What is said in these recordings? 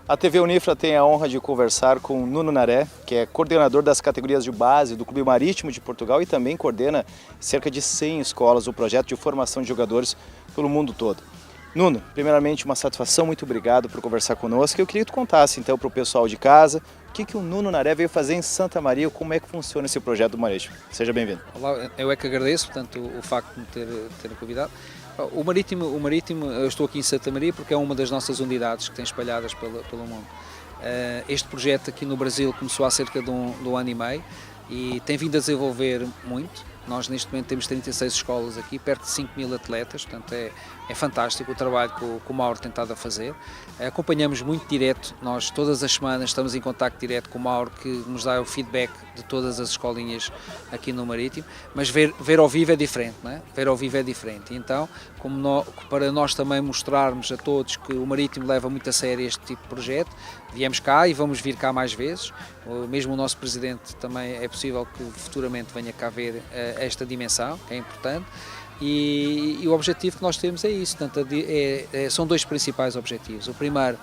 A TV Unifra tem a honra de conversar com Nuno Naré, que é coordenador das categorias de base do Clube Marítimo de Portugal e também coordena cerca de 100 escolas, o projeto de formação de jogadores pelo mundo todo. Nuno, primeiramente uma satisfação, muito obrigado por conversar conosco. Eu queria que tu contasse então para o pessoal de casa o que o Nuno Naré veio fazer em Santa Maria, como é que funciona esse projeto do Marítimo. Seja bem-vindo. Olá, eu é que agradeço, portanto, o facto de me terem convidado. O Marítimo, eu estou aqui em Santa Maria porque é uma das nossas unidades que tem espalhadas pelo mundo. Este projeto aqui no Brasil começou há cerca de um ano e meio e tem vindo a desenvolver muito. Nós neste momento temos 36 escolas aqui, perto de 5.000 atletas, portanto é fantástico o trabalho que o Mauro tem estado a fazer. Acompanhamos muito direto, nós todas as semanas estamos em contacto direto com o Mauro, que nos dá o feedback de todas as escolinhas aqui no Marítimo, mas ver ao vivo é diferente, não é? Ver ao vivo é diferente. Então, para nós também mostrarmos a todos que o Marítimo leva muito a sério este tipo de projeto, viemos cá e vamos vir cá mais vezes. Mesmo o nosso Presidente também é possível que futuramente venha cá ver esta dimensão, que é importante. E o objetivo que nós temos é isso, portanto, são dois principais objetivos. O primeiro,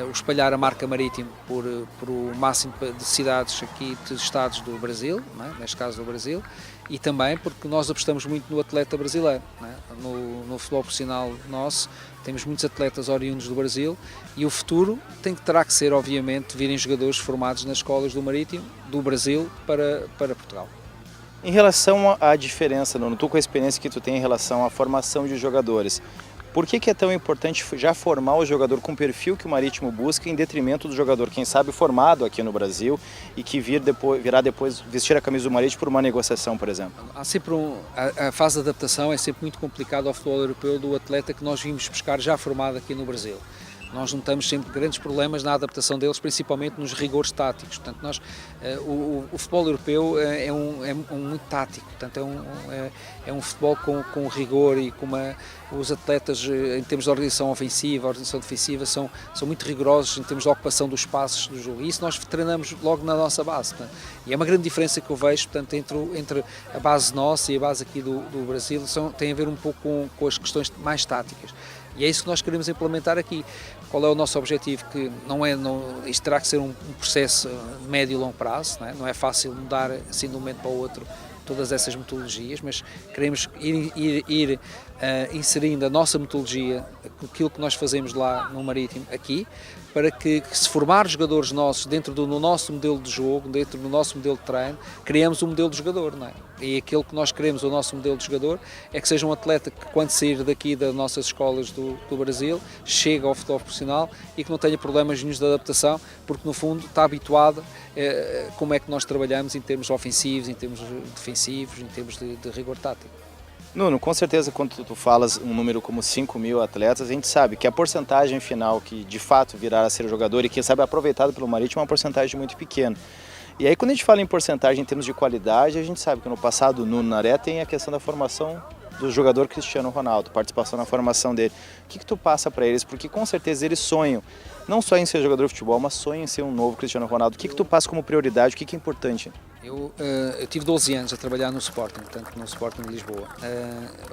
o espalhar a marca Marítimo por o máximo de cidades aqui, de estados do Brasil, não é? Neste caso do Brasil, e também porque nós apostamos muito no atleta brasileiro, não é? No futebol profissional nosso, temos muitos atletas oriundos do Brasil e o futuro terá que ser, obviamente, virem jogadores formados nas escolas do Marítimo, do Brasil para Portugal. Em relação à diferença, Nuno, tu com a experiência que tu tem em relação à formação de jogadores, por que é tão importante já formar o jogador com o perfil que o Marítimo busca em detrimento do jogador, quem sabe, formado aqui no Brasil e que virá depois vestir a camisa do Marítimo por uma negociação, por exemplo? Há sempre a fase de adaptação é sempre muito complicado ao futebol europeu do atleta que nós vimos buscar já formado aqui no Brasil. Nós notamos sempre grandes problemas na adaptação deles, principalmente nos rigores táticos. Portanto, o futebol europeu é muito tático, portanto, é um futebol com rigor e os atletas, em termos de organização ofensiva, organização defensiva, são muito rigorosos em termos de ocupação dos espaços do jogo. E isso nós treinamos logo na nossa base. Portanto, e é uma grande diferença que eu vejo, portanto, entre a base nossa e a base aqui do Brasil, tem a ver um pouco com as questões mais táticas. E é isso que nós queremos implementar aqui. Qual é o nosso objetivo? Que isto terá que ser um processo de médio e longo prazo, não é fácil mudar assim de um momento para o outro todas essas metodologias, mas queremos ir inserindo a nossa metodologia, aquilo que nós fazemos lá no Marítimo, aqui, para que se formar jogadores nossos dentro do nosso modelo de jogo, dentro do nosso modelo de treino, criamos um modelo de jogador, não é? E aquilo que nós queremos, o nosso modelo de jogador, é que seja um atleta que, quando sair daqui das nossas escolas do Brasil, chegue ao futebol profissional e que não tenha problemas nenhum de adaptação, porque no fundo está habituado como é que nós trabalhamos em termos ofensivos, em termos defensivos, em termos de rigor tático. Nuno, com certeza quando tu falas um número como 5.000 atletas, a gente sabe que a porcentagem final que de fato virá a ser jogador e que sabe aproveitado pelo Marítimo é uma porcentagem muito pequena. E aí quando a gente fala em porcentagem em termos de qualidade, a gente sabe que no passado o Nuno Naré tem a questão da formação do jogador Cristiano Ronaldo, participação na formação dele. O que tu passa para eles? Porque com certeza eles sonham, não só em ser jogador de futebol, mas sonham em ser um novo Cristiano Ronaldo. O que tu passa como prioridade? O que é importante? Eu tive 12 anos a trabalhar no Sporting, portanto no Sporting de Lisboa.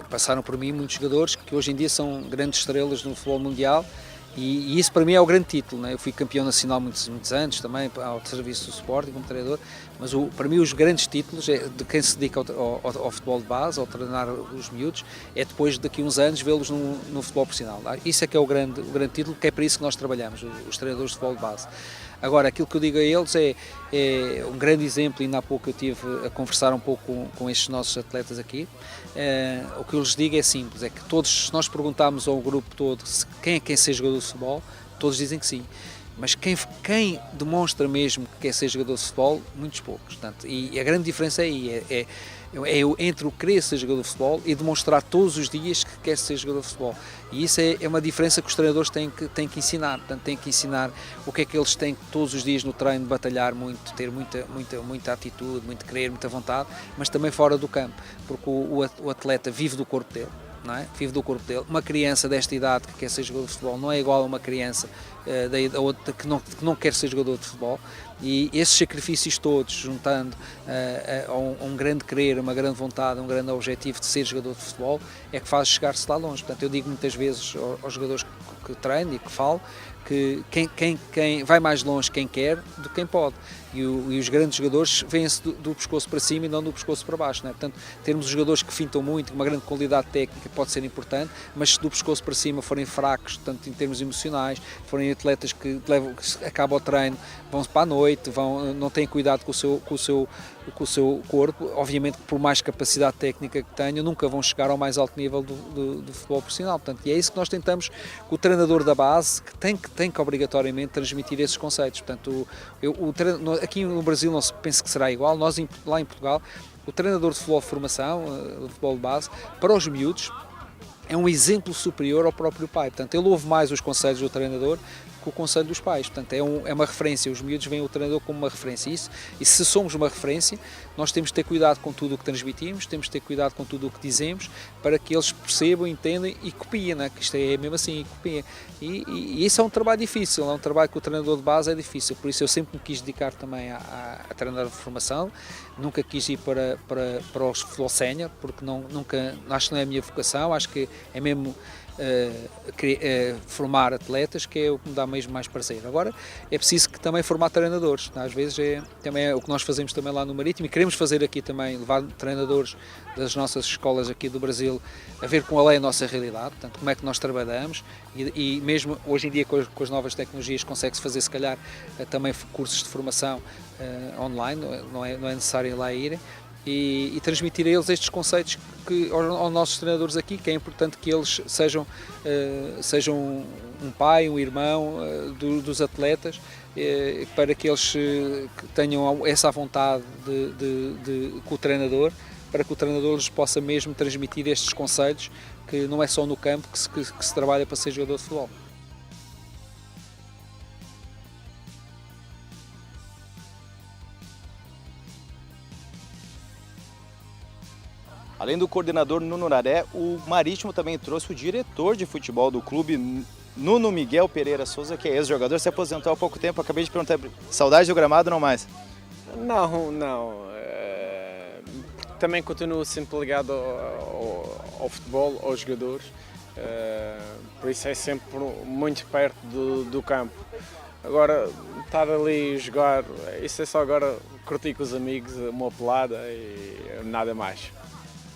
Passaram por mim muitos jogadores que hoje em dia são grandes estrelas no futebol mundial e isso para mim é o grande título, né? Eu fui campeão nacional muitos anos também ao serviço do Sporting como treinador, mas para mim os grandes títulos de quem se dedica ao futebol de base, ao treinar os miúdos, é depois daqui a uns anos vê-los no futebol profissional. Isso é que é o grande título, que é para isso que nós trabalhamos, os treinadores de futebol de base. Agora, aquilo que eu digo a eles é um grande exemplo, e ainda há pouco eu estive a conversar um pouco com estes nossos atletas aqui. O que eu lhes digo é simples, é que todos, se nós perguntarmos ao grupo todo quem é que quer ser jogador de futebol, todos dizem que sim. Mas quem demonstra mesmo que quer ser jogador de futebol, muitos poucos. Portanto, e a grande diferença aí é entre o querer ser jogador de futebol e demonstrar todos os dias que quer ser jogador de futebol. E isso é uma diferença que os treinadores têm que ensinar. Portanto, têm que ensinar o que é que eles têm que todos os dias no treino batalhar muito, ter muita atitude, muito querer, muita vontade, mas também fora do campo, porque o atleta vive do corpo dele. Não é? Vive do corpo dele. Uma criança desta idade que quer ser jogador de futebol não é igual a uma criança da outra que não quer ser jogador de futebol, e esses sacrifícios todos, juntando a um grande querer, uma grande vontade, um grande objetivo de ser jogador de futebol, é que faz chegar-se lá longe. Portanto, eu digo muitas vezes aos jogadores que treino e que falo, que quem vai mais longe, quem quer, do que quem pode. E os grandes jogadores vêm-se do pescoço para cima e não do pescoço para baixo, não é? Portanto, termos jogadores que fintam muito, uma grande qualidade técnica pode ser importante, mas se do pescoço para cima forem fracos, tanto em termos emocionais, forem atletas que acabam o treino, vão para a noite, não têm cuidado com o seu corpo, obviamente que por mais capacidade técnica que tenham, nunca vão chegar ao mais alto nível do futebol profissional. Portanto, e é isso que nós tentamos com o treinador da base, que tem que obrigatoriamente transmitir esses conceitos. Portanto, aqui no Brasil não se pensa que será igual, nós lá em Portugal, o treinador de futebol de formação, de futebol de base, para os miúdos, é um exemplo superior ao próprio pai. Portanto, ele ouve mais os conselhos do treinador que o conselho dos pais. Portanto, é uma referência. Os miúdos veem o treinador como uma referência. E se somos uma referência, nós temos de ter cuidado com tudo o que transmitimos, temos de ter cuidado com tudo o que dizemos, para que eles percebam, entendam e copiem, né? Que isto é mesmo assim, copiem. E isso é um trabalho difícil, é um trabalho que o treinador de base é difícil. Por isso eu sempre me quis dedicar também a treinar de formação. Nunca quis ir para os futebol sénior, porque acho que não é a minha vocação, acho que é mesmo formar atletas, que é o que me dá mesmo mais prazer. Agora é preciso que também formar treinadores, às vezes também é o que nós fazemos também lá no Marítimo, e queremos fazer aqui também, levar treinadores das nossas escolas aqui do Brasil a ver qual é a nossa realidade, portanto, como é que nós trabalhamos, e mesmo hoje em dia com as novas tecnologias consegue-se fazer se calhar também cursos de formação online, não é necessário ir lá irem, e transmitir a eles estes conceitos aos nossos treinadores aqui, que é importante que eles sejam um pai, um irmão dos atletas, para que eles tenham essa vontade com o treinador, para que o treinador lhes possa mesmo transmitir estes conceitos, que não é só no campo que se trabalha para ser jogador de futebol. Além do coordenador Nuno Naré, o Marítimo também trouxe o diretor de futebol do clube, Nuno Miguel Pereira Souza, que é ex-jogador, se aposentou há pouco tempo. Acabei de perguntar, saudade do gramado ou não mais? Não. Também continuo sempre ligado ao futebol, aos jogadores, por isso é sempre muito perto do campo. Agora, estar ali a jogar, isso é só agora curtir com os amigos, uma pelada e nada mais.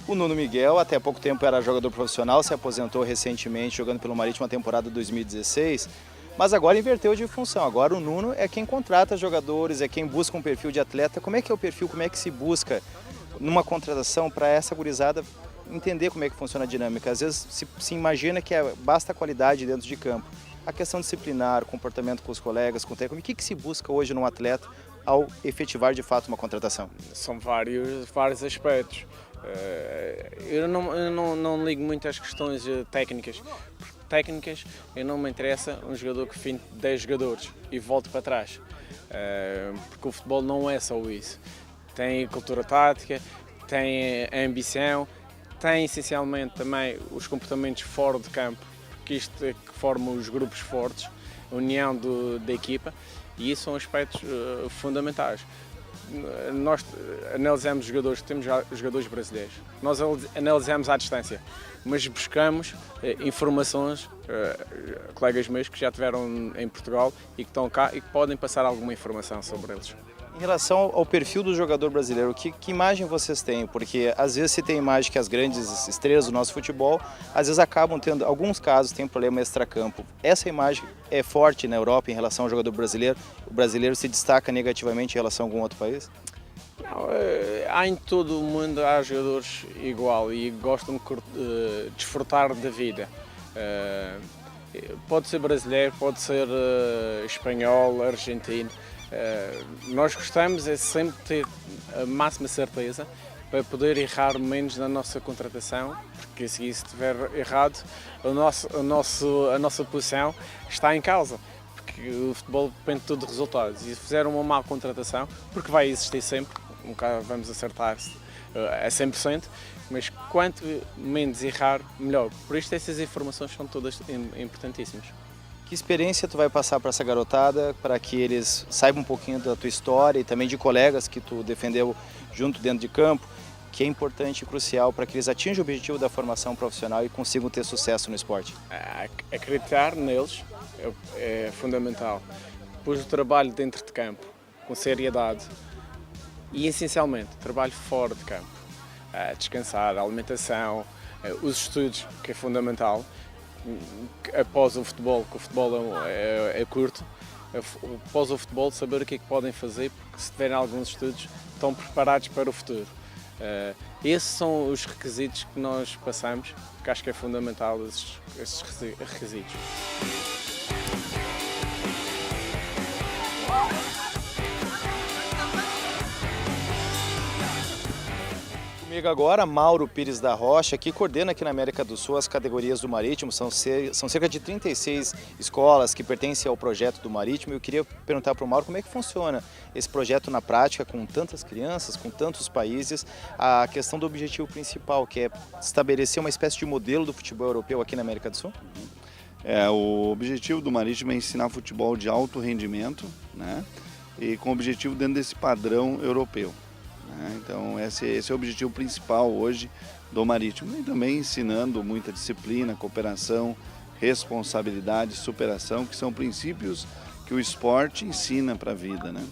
O Nuno Miguel, até pouco tempo, era jogador profissional, se aposentou recentemente jogando pelo Marítimo na temporada 2016, mas agora inverteu de função. Agora o Nuno é quem contrata jogadores, é quem busca um perfil de atleta. Como é que é o perfil, como é que se busca numa contratação para essa gurizada entender como é que funciona a dinâmica? Às vezes se imagina que basta a qualidade dentro de campo. A questão disciplinar, comportamento com os colegas, com o técnico, o que se busca hoje num atleta ao efetivar de fato uma contratação? São vários aspectos. Eu não ligo muito às questões técnicas, porque técnicas eu não me interessa um jogador que finte 10 jogadores e volte para trás, porque o futebol não é só isso. Tem cultura tática, tem a ambição, tem essencialmente também os comportamentos fora de campo, porque isto é que forma os grupos fortes, a união da equipa, e isso são aspectos fundamentais. Nós analisamos jogadores, temos jogadores brasileiros, nós analisamos à distância, mas buscamos informações, colegas meus que já estiveram em Portugal e que estão cá e que podem passar alguma informação sobre eles. Em relação ao perfil do jogador brasileiro, que imagem vocês têm? Porque às vezes se tem imagem que as grandes estrelas do nosso futebol, às vezes acabam tendo, alguns casos tem problema extracampo. Essa imagem é forte na Europa em relação ao jogador brasileiro? O brasileiro se destaca negativamente em relação a algum outro país? Não, há em todo o mundo há jogadores igual e gostam de desfrutar da vida. Pode ser brasileiro, pode ser espanhol, argentino. Nós gostamos é sempre ter a máxima certeza para poder errar menos na nossa contratação, porque se estiver errado, a nossa posição está em causa, porque o futebol depende de tudo de resultados. E se fizer uma má contratação, porque vai existir sempre, nunca vamos acertar a 100%, mas quanto menos errar, melhor. Por isso essas informações são todas importantíssimas. Que experiência tu vai passar para essa garotada, para que eles saibam um pouquinho da tua história e também de colegas que tu defendeu junto dentro de campo, que é importante e crucial para que eles atinjam o objetivo da formação profissional e consigam ter sucesso no esporte? Acreditar neles, é fundamental. Depois o trabalho dentro de campo, com seriedade e, essencialmente, trabalho fora de campo. Descansar, a alimentação, os estudos, que é fundamental, após o futebol, que o futebol é curto, após o futebol saber o que é que podem fazer, porque se tiverem alguns estudos estão preparados para o futuro. Esses são os requisitos que nós passamos, que acho que é fundamental esses requisitos. Comigo agora, Mauro Pires da Rocha, que coordena aqui na América do Sul as categorias do Marítimo. São cerca de 36 escolas que pertencem ao projeto do Marítimo. Eu queria perguntar para o Mauro como é que funciona esse projeto na prática, com tantas crianças, com tantos países, a questão do objetivo principal, que é estabelecer uma espécie de modelo do futebol europeu aqui na América do Sul? O objetivo do Marítimo é ensinar futebol de alto rendimento, né? E com o objetivo dentro desse padrão europeu. Então esse é o objetivo principal hoje do Marítimo, e também ensinando muita disciplina, cooperação, responsabilidade, superação, que são princípios que o esporte ensina para a vida, né?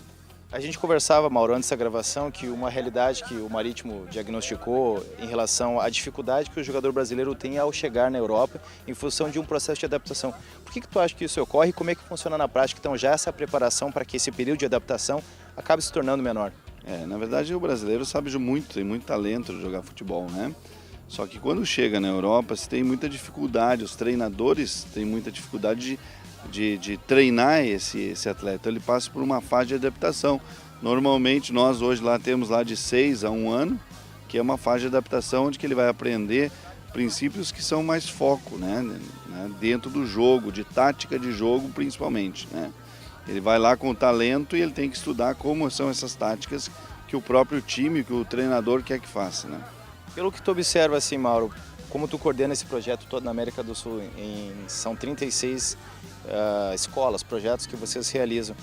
A gente conversava, Mauro, antes da gravação, que uma realidade que o Marítimo diagnosticou em relação à dificuldade que o jogador brasileiro tem ao chegar na Europa em função de um processo de adaptação. Por que tu acha que isso ocorre e como é que funciona na prática? Então já essa preparação para que esse período de adaptação acabe se tornando menor? Na verdade o brasileiro sabe muito, tem muito talento de jogar futebol, né? Só que quando chega na Europa se tem muita dificuldade, os treinadores têm muita dificuldade de treinar esse atleta. Então, ele passa por uma fase de adaptação. Normalmente nós hoje lá temos lá de 6 a 1 ano, que é uma fase de adaptação onde que ele vai aprender princípios que são mais foco, né? Dentro do jogo, de tática de jogo principalmente, né? Ele vai lá com o talento e ele tem que estudar como são essas táticas que o próprio time, que o treinador quer que faça, né? Pelo que tu observa assim, Mauro, como tu coordena esse projeto todo na América do Sul, são 36 escolas, projetos que vocês realizam,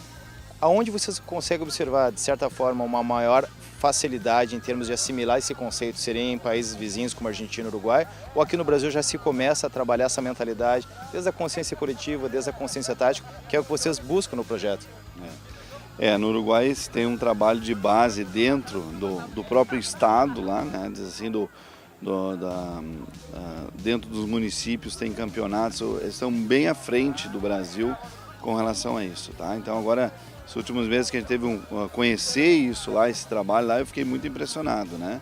aonde vocês conseguem observar, de certa forma, uma maior facilidade em termos de assimilar esse conceito? Seria em países vizinhos como Argentina e Uruguai, ou aqui no Brasil já se começa a trabalhar essa mentalidade, desde a consciência coletiva, desde a consciência tática, que é o que vocês buscam no projeto? No Uruguai se tem um trabalho de base dentro do próprio estado lá, né? Assim, dentro dos municípios tem campeonatos, eles estão bem à frente do Brasil com relação a isso, tá? Então agora, nos últimos meses que a gente teve conhecer isso lá, esse trabalho lá, eu fiquei muito impressionado, né?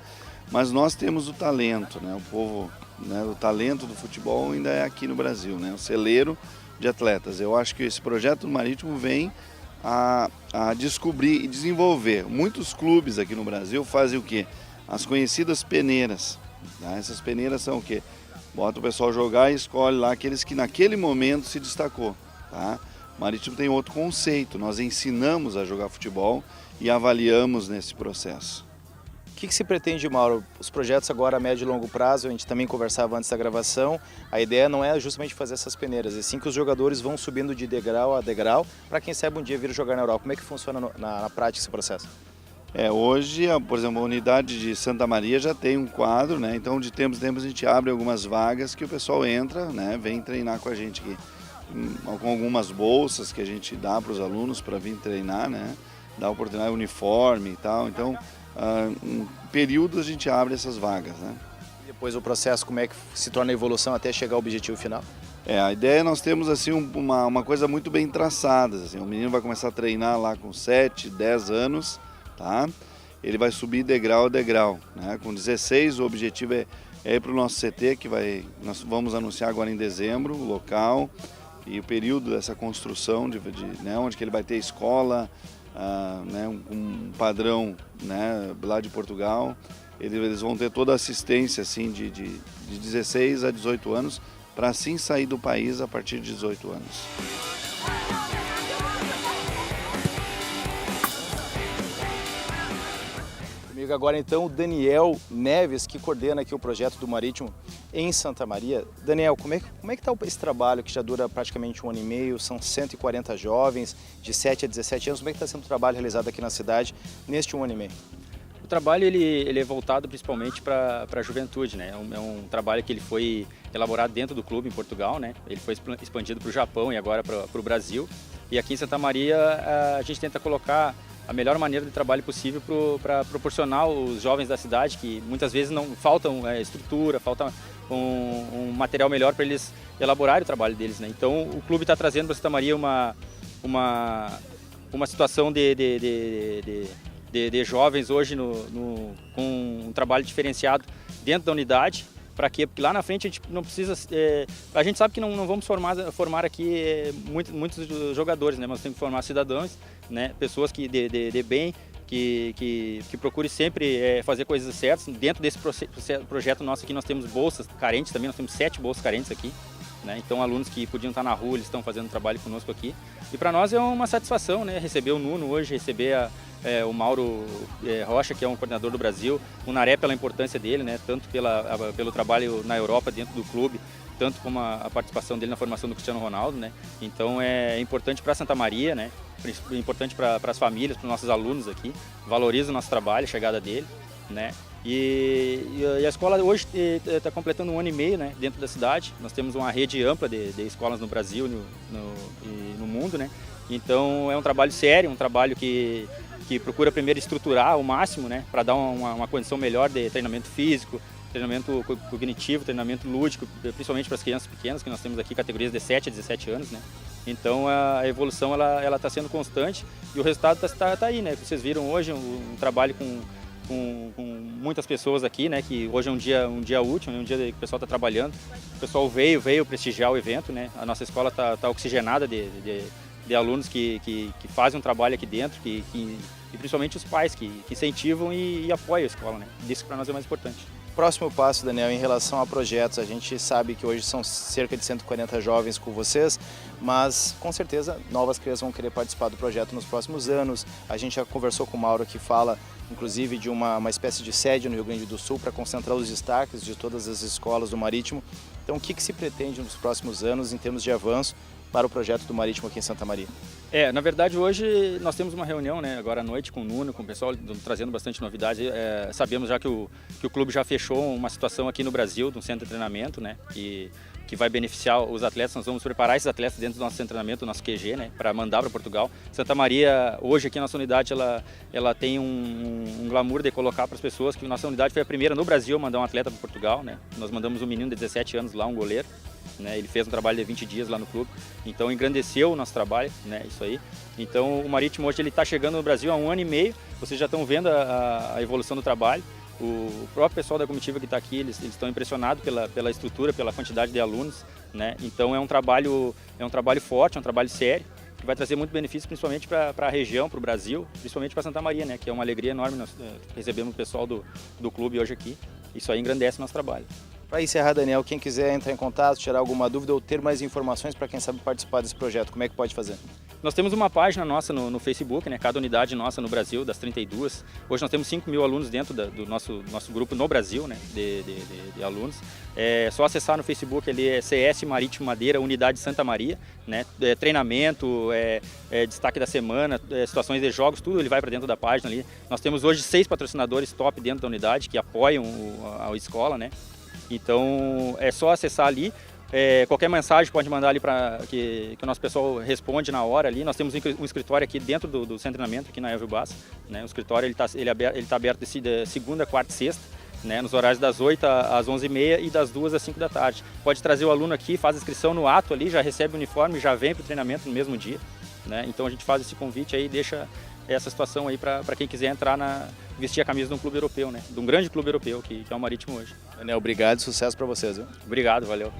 Mas nós temos o talento, né? O povo, né? O talento do futebol ainda é aqui no Brasil, né? O celeiro de atletas. Eu acho que esse projeto do Marítimo vem a descobrir e desenvolver. Muitos clubes aqui no Brasil fazem o quê? As conhecidas peneiras. Tá? Essas peneiras são o quê? Bota o pessoal jogar e escolhe lá aqueles que naquele momento se destacou. Tá? O Marítimo tem outro conceito, nós ensinamos a jogar futebol e avaliamos nesse processo. O que se pretende, Mauro? Os projetos agora a médio e longo prazo, a gente também conversava antes da gravação, a ideia não é justamente fazer essas peneiras, é sim que os jogadores vão subindo de degrau a degrau para quem sabe um dia vir jogar na Europa. Como é que funciona na prática esse processo? Hoje, por exemplo, a unidade de Santa Maria já tem um quadro, né? Então de tempos em tempos a gente abre algumas vagas que o pessoal entra, né? Vem treinar com a gente aqui. Com algumas bolsas que a gente dá para os alunos para vir treinar, né? Dá oportunidade, uniforme e tal. Então, em períodos a gente abre essas vagas, né? E depois o processo, como é que se torna a evolução até chegar ao objetivo final? A ideia, nós temos assim uma coisa muito bem traçada. Assim, o menino vai começar a treinar lá com 7, 10 anos, tá? Ele vai subir degrau a degrau, né? Com 16 o objetivo é ir para o nosso CT, que nós vamos anunciar agora em dezembro, o local e o período dessa construção, né, onde que ele vai ter escola, né, um padrão, né, lá de Portugal. Eles vão ter toda a assistência assim, de 16 a 18 anos, para assim sair do país a partir de 18 anos. Comigo agora então o Daniel Neves, que coordena aqui o projeto do Marítimo em Santa Maria. Daniel, como é que está esse trabalho que já dura praticamente 1 ano e meio, são 140 jovens de 7 a 17 anos, como é que está sendo o trabalho realizado aqui na cidade neste 1 ano e meio? O trabalho ele é voltado principalmente para a juventude, né? É um trabalho que ele foi elaborado dentro do clube em Portugal, né? Ele foi expandido para o Japão e agora para o Brasil. E aqui em Santa Maria a gente tenta colocar a melhor maneira de trabalho possível para proporcionar aos jovens da cidade, que muitas vezes não faltam estrutura, falta um material melhor para eles elaborarem o trabalho deles, né? Então o clube está trazendo para Santa Maria uma situação de jovens hoje com um trabalho diferenciado dentro da unidade. Para quê? Porque lá na frente a gente não precisa... a gente sabe que não vamos formar aqui muitos jogadores, né? Mas temos que formar cidadãos, né? Pessoas de bem, que procurem sempre fazer coisas certas. Dentro desse projeto nosso aqui nós temos bolsas carentes também, nós temos 7 bolsas carentes aqui. Né? Então alunos que podiam estar na rua, eles estão fazendo trabalho conosco aqui. E para nós é uma satisfação, né? Receber o Nuno hoje, receber o Mauro Rocha, que é um coordenador do Brasil, o Naré pela importância dele, né? Tanto pelo trabalho na Europa dentro do clube, tanto como a participação dele na formação do Cristiano Ronaldo, né? Então é importante para Santa Maria, né? Importante para as famílias, para os nossos alunos aqui, valoriza o nosso trabalho, a chegada dele, né? E a escola hoje está completando 1 ano e meio, né, dentro da cidade. Nós temos uma rede ampla de escolas no Brasil e no mundo, né? Então é um trabalho sério, um trabalho que procura primeiro estruturar ao máximo, né, para dar uma condição melhor de treinamento físico, treinamento cognitivo, treinamento lúdico, principalmente para as crianças pequenas, que nós temos aqui categorias de 7 a 17 anos, né? Então a evolução ela está sendo constante e o resultado está aí, né? Vocês viram hoje um trabalho com muitas pessoas aqui, né? Que hoje é um dia útil, né? Um dia que o pessoal está trabalhando. O pessoal veio prestigiar o evento, né? A nossa escola está oxigenada de alunos que fazem um trabalho aqui dentro, e principalmente os pais que incentivam e apoiam a escola, né? Isso para nós é mais importante. Próximo passo, Daniel, em relação a projetos, a gente sabe que hoje são cerca de 140 jovens com vocês, mas com certeza novas crianças vão querer participar do projeto nos próximos anos. A gente já conversou com o Mauro, que fala inclusive de uma espécie de sede no Rio Grande do Sul para concentrar os destaques de todas as escolas do Marítimo. Então o que se pretende nos próximos anos em termos de avanço para o projeto do Marítimo aqui em Santa Maria? Na verdade hoje nós temos uma reunião, né, agora à noite com o Nuno, com o pessoal, trazendo bastante novidade. Sabemos já que o clube já fechou uma situação aqui no Brasil de um centro de treinamento, né, que vai beneficiar os atletas. Nós vamos preparar esses atletas dentro do nosso centro de treinamento, do nosso QG, né, para mandar para Portugal. Santa Maria, hoje aqui a nossa unidade, ela tem um glamour de colocar para as pessoas que a nossa unidade foi a primeira no Brasil a mandar um atleta para Portugal, né. Nós mandamos um menino de 17 anos lá, um goleiro. Né, ele fez um trabalho de 20 dias lá no clube, então engrandeceu o nosso trabalho, né, isso aí. Então o Marítimo hoje ele está chegando no Brasil há 1 ano e meio, vocês já estão vendo a evolução do trabalho. O próprio pessoal da comitiva que está aqui, eles estão impressionados pela estrutura, pela quantidade de alunos, né. Então é um trabalho forte, é um trabalho sério, que vai trazer muito benefício principalmente para a região, para o Brasil, principalmente para Santa Maria, né, que é uma alegria enorme. Nós recebemos o pessoal do clube hoje aqui, isso aí engrandece o nosso trabalho. Para encerrar, Daniel, quem quiser entrar em contato, tirar alguma dúvida ou ter mais informações para quem sabe participar desse projeto, como é que pode fazer? Nós temos uma página nossa no Facebook, né? Cada unidade nossa no Brasil, das 32. Hoje nós temos 5.000 alunos dentro do nosso grupo no Brasil, né? de alunos. É só acessar no Facebook, ali é CS Marítimo Madeira, Unidade Santa Maria, né? Treinamento, destaque da semana, situações de jogos, tudo ele vai para dentro da página ali. Nós temos hoje 6 patrocinadores top dentro da unidade que apoiam a escola, né? Então é só acessar ali, qualquer mensagem pode mandar ali para que o nosso pessoal responde na hora ali. Nós temos um escritório aqui dentro do centro de treinamento, aqui na Elvio Bassa, né? O escritório ele tá aberto de segunda, quarta e sexta, né? Nos horários das 8 às 11h30 e das 2 às 5 da tarde. Pode trazer o aluno aqui, faz a inscrição no ato ali, já recebe o uniforme, já vem para o treinamento no mesmo dia, né? Então a gente faz esse convite aí, deixa essa situação aí para quem quiser entrar vestir a camisa de um clube europeu, né? De um grande clube europeu que é o Marítimo hoje. Daniel, obrigado e sucesso para vocês, viu? Obrigado, valeu.